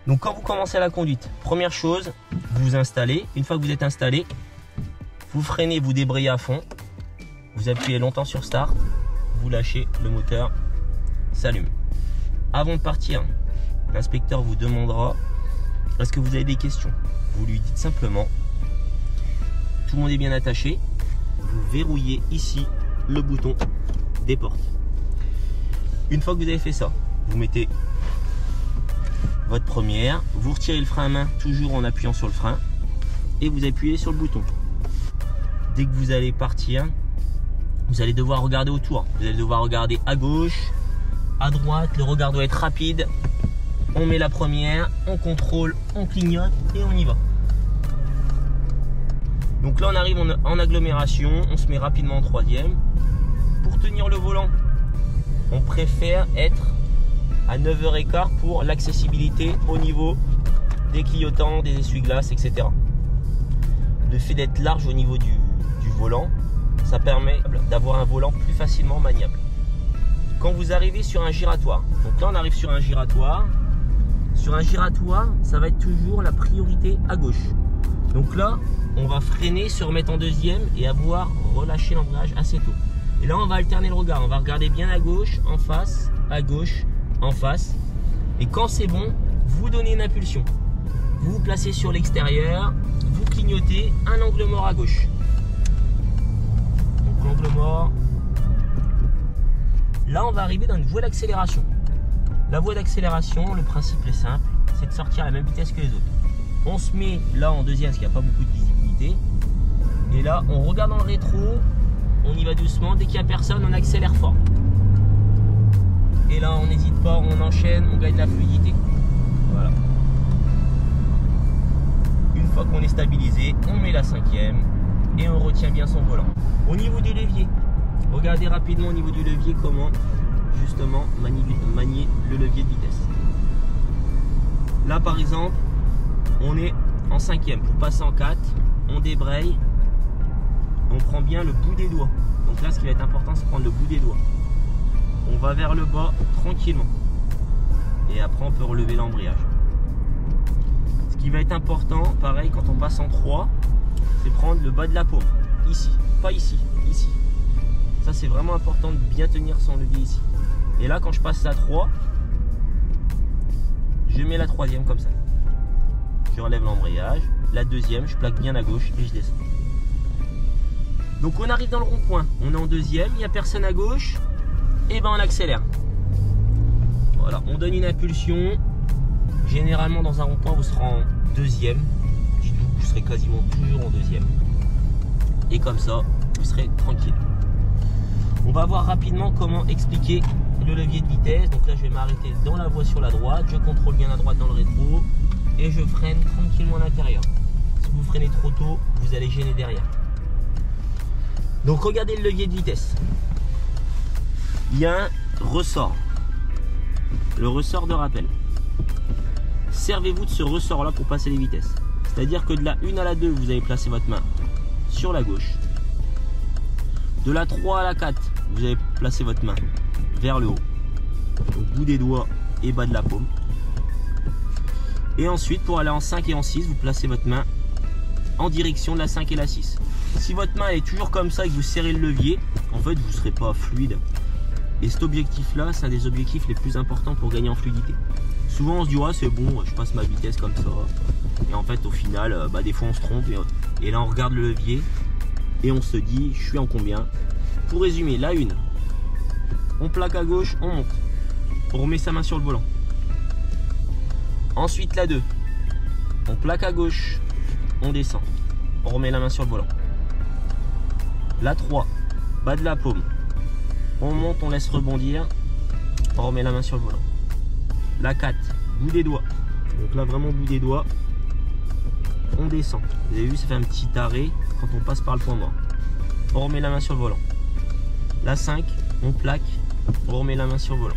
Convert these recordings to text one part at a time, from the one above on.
Donc quand vous commencez la conduite, première chose, vous vous installez. Une fois que vous êtes installé, vous freinez, vous débrayez à fond. Vous appuyez longtemps sur Start. Vous lâchez, le moteur s'allume. Avant de partir, l'inspecteur vous demandera: est-ce que vous avez des questions? Vous lui dites simplement: tout le monde est bien attaché. Vous verrouillez ici le bouton des portes. Une fois que vous avez fait ça, vous mettez votre première, vous retirez le frein à main toujours en appuyant sur le frein et vous appuyez sur le bouton. Dès que vous allez partir, vous allez devoir regarder autour. Vous allez devoir regarder à gauche, à droite. Le regard doit être rapide. On met la première, on contrôle, on clignote et on y va. Donc là on arrive en agglomération, on se met rapidement en troisième. Pour tenir le volant, on préfère être à 9h15 pour l'accessibilité au niveau des clignotants, des essuie-glaces, etc. Le fait d'être large au niveau du volant, ça permet d'avoir un volant plus facilement maniable. Quand vous arrivez sur un giratoire, donc là on arrive sur un giratoire. Sur un giratoire, ça va être toujours la priorité à gauche. Donc là, on va freiner, se remettre en deuxième et avoir relâché l'embrayage assez tôt. Et là, on va alterner le regard. On va regarder bien à gauche, en face, à gauche, en face. Et quand c'est bon, vous donnez une impulsion. Vous vous placez sur l'extérieur, vous clignotez un angle mort à gauche. Donc l'angle mort. Là, on va arriver dans une voie d'accélération. La voie d'accélération, le principe est simple, c'est de sortir à la même vitesse que les autres. On se met là en deuxième parce qu'il n'y a pas beaucoup de visibilité. Et là, on regarde dans le rétro, on y va doucement. Dès qu'il n'y a personne, on accélère fort. Et là, on n'hésite pas, on enchaîne, on gagne de la fluidité. Voilà. Une fois qu'on est stabilisé, on met la cinquième et on retient bien son volant. Au niveau du levier, regardez rapidement au niveau du levier comment justement manier le levier de vitesse. Là par exemple, on est en cinquième. Pour passer en 4, on débraye, on prend bien le bout des doigts. Donc là, ce qui va être important, c'est prendre le bout des doigts. On va vers le bas tranquillement. Et après, on peut relever l'embrayage. Ce qui va être important, pareil, quand on passe en 3, c'est prendre le bas de la paume. Ici, pas ici, ici. Ça, c'est vraiment important de bien tenir son levier ici. Et là, quand je passe à 3, je mets la troisième comme ça. Je relève l'embrayage. La deuxième, je plaque bien à gauche et je descends. Donc on arrive dans le rond-point. On est en deuxième, il n'y a personne à gauche. Et ben on accélère. Voilà, on donne une impulsion. Généralement dans un rond-point, vous serez en deuxième. Dites-vous que vous serez quasiment toujours en deuxième. Et comme ça, vous serez tranquille. On va voir rapidement comment expliquer le levier de vitesse. Donc là, je vais m'arrêter dans la voie sur la droite. Je contrôle bien la droite dans le rétro. Et je freine tranquillement à l'intérieur. Si vous freinez trop tôt, vous allez gêner derrière. Donc regardez le levier de vitesse. Il y a un ressort. Le ressort de rappel. Servez-vous de ce ressort là pour passer les vitesses. C'est-à-dire que de la 1 à la 2, vous allez placer votre main sur la gauche. De la 3 à la 4, vous allez placer votre main vers le haut, au bout des doigts et bas de la paume. Et ensuite, pour aller en 5 et en 6, vous placez votre main en direction de la 5 et la 6. Si votre main est toujours comme ça et que vous serrez le levier, en fait, vous ne serez pas fluide. Et cet objectif-là, c'est un des objectifs les plus importants pour gagner en fluidité. Souvent, on se dit, ouais, c'est bon, je passe ma vitesse comme ça. Et en fait, au final, des fois, on se trompe. Et là, on regarde le levier et on se dit, je suis en combien? Pour résumer, la 1, on plaque à gauche, on monte. On remet sa main sur le volant. Ensuite, la 2, on plaque à gauche, on descend. On remet la main sur le volant. La 3, bas de la paume. On monte, on laisse rebondir. On remet la main sur le volant. La 4, bout des doigts. Donc là, vraiment bout des doigts. On descend. Vous avez vu, ça fait un petit arrêt quand on passe par le point mort. On remet la main sur le volant. La 5, on plaque. On remet la main sur le volant.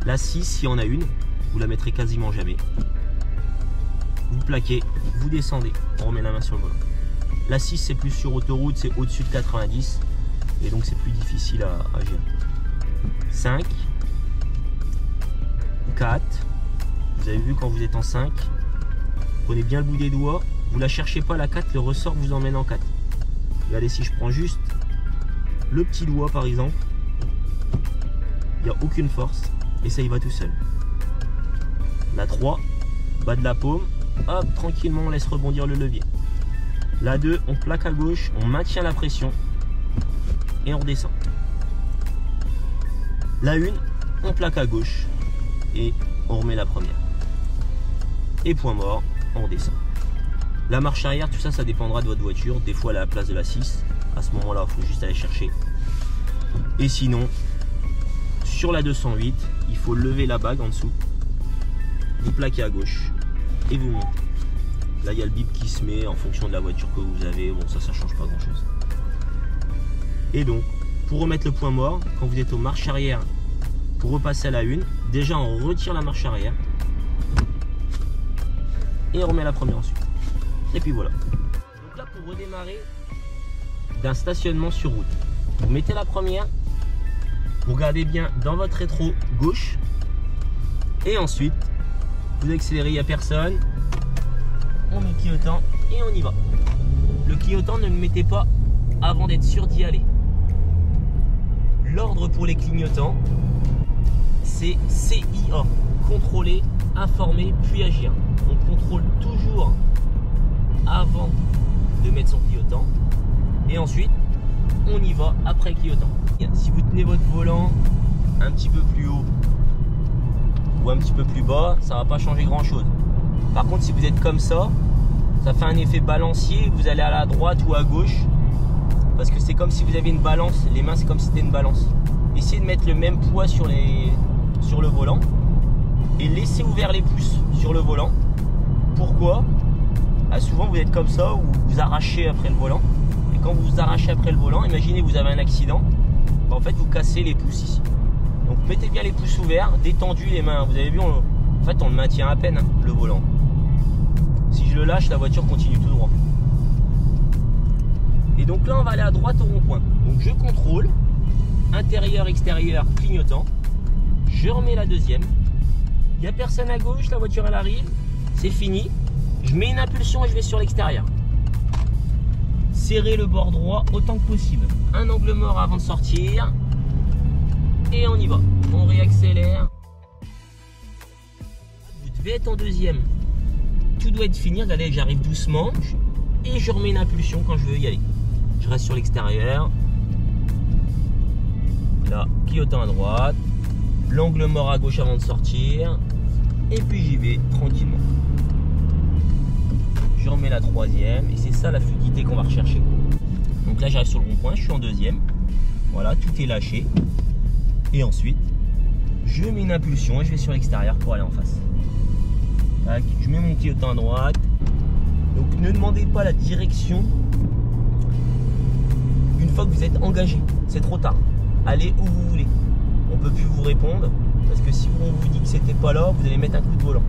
La 6, si on a une, vous la mettrez quasiment jamais. Vous plaquez, vous descendez. On remet la main sur le volant. La 6, c'est plus sur autoroute, c'est au-dessus de 90. Et donc, c'est plus difficile à gérer. 5, 4, Vous avez vu quand vous êtes en 5, prenez bien le bout des doigts, vous la cherchez pas la 4, le ressort vous emmène en 4. Regardez, si je prends juste le petit doigt par exemple, il n'y a aucune force et ça y va tout seul. La 3, bas de la paume, hop, tranquillement on laisse rebondir le levier. La 2, on plaque à gauche, on maintient la pression et on redescend. La 1, on plaque à gauche et on remet la première. Et point mort, on redescend. La marche arrière, tout ça, ça dépendra de votre voiture. Des fois, elle est à la place de la 6. À ce moment-là, il faut juste aller chercher. Et sinon, sur la 208, il faut lever la bague en dessous. Vous plaquez à gauche et vous montez. Là, il y a le bip qui se met en fonction de la voiture que vous avez. Bon, ça change pas grand-chose. Et donc, pour remettre le point mort, quand vous êtes aux marches arrière, pour repasser à la 1, déjà on retire la marche arrière et on remet la première ensuite. Et puis voilà. Donc là, pour redémarrer d'un stationnement sur route, vous mettez la première, vous regardez bien dans votre rétro gauche et ensuite vous accélérez, il n'y a personne, on met le clignotant et on y va. Le clignotant, ne le mettez pas avant d'être sûr d'y aller. L'ordre pour les clignotants, c'est CIA, contrôler, informer, puis agir. On contrôle toujours avant de mettre son clignotant et ensuite on y va après le clignotant. Si vous tenez votre volant un petit peu plus haut ou un petit peu plus bas, ça va pas changer grand chose. Par contre, si vous êtes comme ça fait un effet balancier, vous allez à la droite ou à gauche parce que c'est comme si vous aviez une balance, les mains c'est comme si c'était une balance. Essayez de mettre le même poids sur le volant et laissez ouvert les pouces sur le volant. Pourquoi? Souvent vous êtes comme ça ou vous arrachez après le volant, et quand vous vous arrachez après le volant, imaginez vous avez un accident, en fait vous cassez les pouces ici. Donc mettez bien les pouces ouverts, détendus les mains. Vous avez vu, en fait on le maintient à peine, le volant. Si je le lâche, la voiture continue tout droit. Et donc là on va aller à droite au rond-point. Donc je contrôle intérieur, extérieur, clignotant. Je remets la deuxième. Il n'y a personne à gauche, la voiture elle arrive, c'est fini. Je mets une impulsion et je vais sur l'extérieur. Serrez le bord droit autant que possible. Un angle mort avant de sortir. Et on y va. On réaccélère. Vous devez être en deuxième. Tout doit être fini. Regardez, j'arrive doucement. Et je remets une impulsion quand je veux y aller. Je reste sur l'extérieur. Là, clignotant à droite. L'angle mort à gauche avant de sortir. Et puis j'y vais tranquillement. Je remets la troisième et c'est ça la fluidité qu'on va rechercher. Donc là j'arrive sur le rond-point, je suis en deuxième. Voilà, tout est lâché. Et ensuite, je mets une impulsion et je vais sur l'extérieur pour aller en face. Tac, je mets mon clignotant à droite. Donc ne demandez pas la direction une fois que vous êtes engagé. C'est trop tard. Allez où vous voulez. On ne peut plus vous répondre parce que si on vous dit que c'était pas là, vous allez mettre un coup de volant.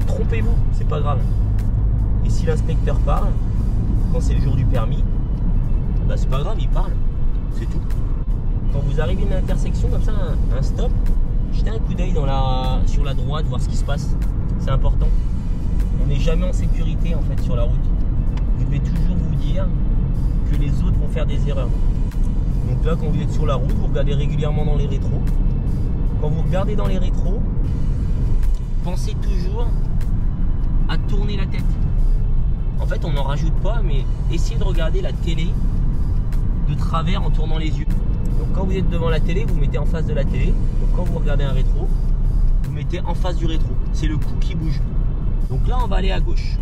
Trompez-vous, c'est pas grave. Et si l'inspecteur parle, quand c'est le jour du permis, bah c'est pas grave, il parle, c'est tout. Quand vous arrivez à une intersection comme ça, un stop, jetez un coup d'œil sur la droite, voir ce qui se passe, c'est important. On n'est jamais en sécurité en fait sur la route. Vous devez toujours vous dire que les autres vont faire des erreurs. Donc là, quand vous êtes sur la route, vous regardez régulièrement dans les rétros. Quand vous regardez dans les rétros, pensez toujours à tourner la tête. En fait, on n'en rajoute pas, mais essayez de regarder la télé de travers en tournant les yeux. Donc quand vous êtes devant la télé, vous mettez en face de la télé. Donc quand vous regardez un rétro, vous mettez en face du rétro. C'est le cou qui bouge. Donc là, on va aller à gauche.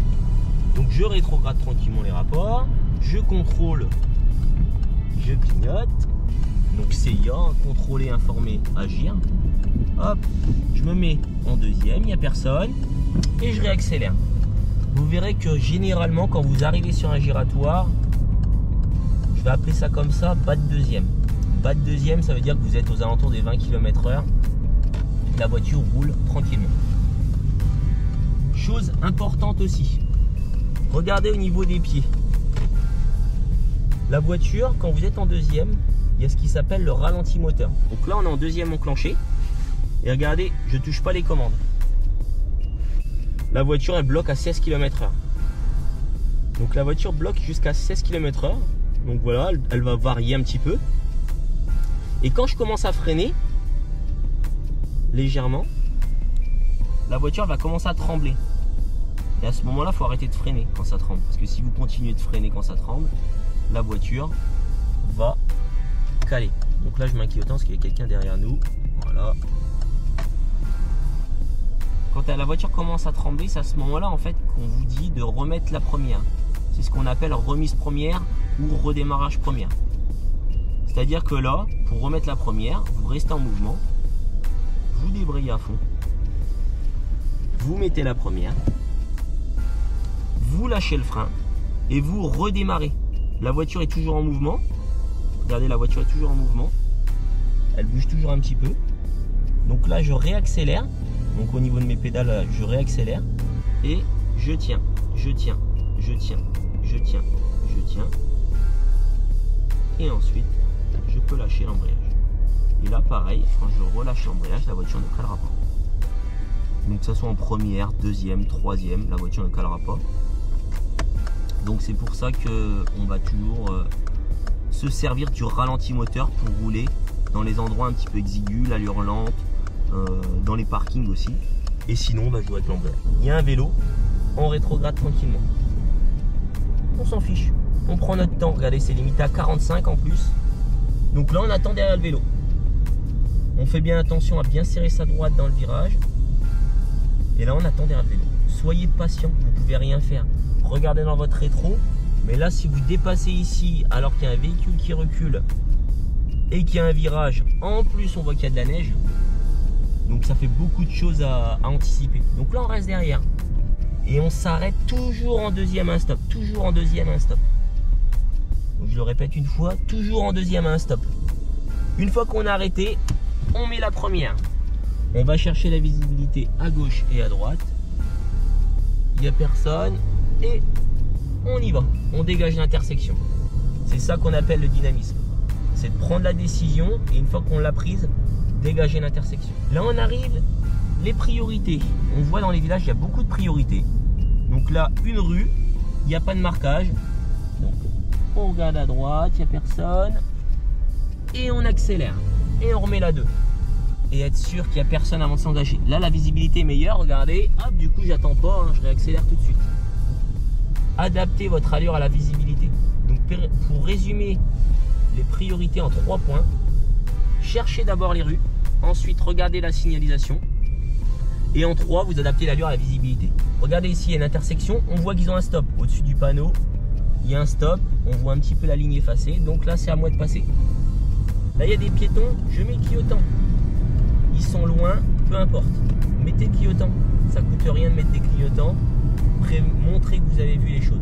Donc je rétrograde tranquillement les rapports. Je contrôle. Je clignote. Donc CIA, contrôler, informer, agir. Hop, je me mets en deuxième, il n'y a personne. Et je réaccélère. Vous verrez que généralement, quand vous arrivez sur un giratoire, je vais appeler ça comme ça, bas de deuxième. Bas de deuxième, ça veut dire que vous êtes aux alentours des 20 km/h. La voiture roule tranquillement. Chose importante aussi, regardez au niveau des pieds. La voiture, quand vous êtes en deuxième, il y a ce qui s'appelle le ralenti moteur. Donc là, on est en deuxième enclenché. Et regardez, je ne touche pas les commandes. la voiture elle bloque à 16 km/h. Donc la voiture bloque jusqu'à 16 km/h. Donc voilà, elle va varier un petit peu. Et quand je commence à freiner légèrement, la voiture va commencer à trembler. Et à ce moment-là, il faut arrêter de freiner quand ça tremble. Parce que si vous continuez de freiner quand ça tremble, la voiture va caler. Donc là, je mets un clignotant parce qu'il y a quelqu'un derrière nous. Voilà. Quand la voiture commence à trembler, c'est à ce moment-là en fait qu'on vous dit de remettre la première. C'est ce qu'on appelle remise première ou redémarrage première. C'est-à-dire que là, pour remettre la première, vous restez en mouvement, vous débrayez à fond, vous mettez la première, vous lâchez le frein et vous redémarrez. La voiture est toujours en mouvement. Regardez, la voiture est toujours en mouvement. Elle bouge toujours un petit peu. Donc là, je réaccélère. Donc au niveau de mes pédales, je réaccélère et je tiens, je tiens, je tiens, je tiens, je tiens. Et ensuite, je peux lâcher l'embrayage. Et là, pareil, quand je relâche l'embrayage, la voiture ne calera pas. Donc que ce soit en première, deuxième, troisième, la voiture ne calera pas. Donc c'est pour ça qu'on va toujours se servir du ralenti moteur pour rouler dans les endroits un petit peu exigus, l'allure lente, dans les parkings aussi. Et sinon, on va jouer avec l'embrayage. Il y a un vélo, on rétrograde tranquillement. On s'en fiche. On prend notre temps. Regardez, c'est limité à 45 en plus. Donc là, on attend derrière le vélo. On fait bien attention à bien serrer sa droite dans le virage. Et là, on attend derrière le vélo. Soyez patient, vous ne pouvez rien faire. Regardez dans votre rétro. Mais là, si vous dépassez ici alors qu'il y a un véhicule qui recule et qu'il y a un virage, en plus on voit qu'il y a de la neige. Donc ça fait beaucoup de choses à anticiper. Donc là, on reste derrière. Et on s'arrête toujours en deuxième à un stop. Toujours en deuxième à un stop. Donc je le répète une fois, toujours en deuxième à un stop. Une fois qu'on a arrêté, on met la première. On va chercher la visibilité à gauche et à droite. Il n'y a personne. Et on y va. On dégage l'intersection. C'est ça qu'on appelle le dynamisme. C'est de prendre la décision et une fois qu'on l'a prise, dégager l'intersection. Là, on arrive les priorités. On voit dans les villages, il y a beaucoup de priorités. Donc là, une rue, il n'y a pas de marquage. Donc, on regarde à droite, il n'y a personne. Et on accélère. Et on remet la 2. Et être sûr qu'il n'y a personne avant de s'engager. Là, la visibilité est meilleure. Regardez, hop, du coup, j'attends pas. Je réaccélère tout de suite. Adaptez votre allure à la visibilité. Donc, pour résumer les priorités en 3 points, cherchez d'abord les rues. Ensuite, regardez la signalisation. Et en 3, vous adaptez l'allure à la visibilité. Regardez ici, il y a une intersection. On voit qu'ils ont un stop. Au-dessus du panneau, il y a un stop. On voit un petit peu la ligne effacée. Donc là, c'est à moi de passer. Là, il y a des piétons. Je mets le clignotant. Ils sont loin, peu importe. Mettez le clignotant. Ça ne coûte rien de mettre des clignotants. Montrez que vous avez vu les choses.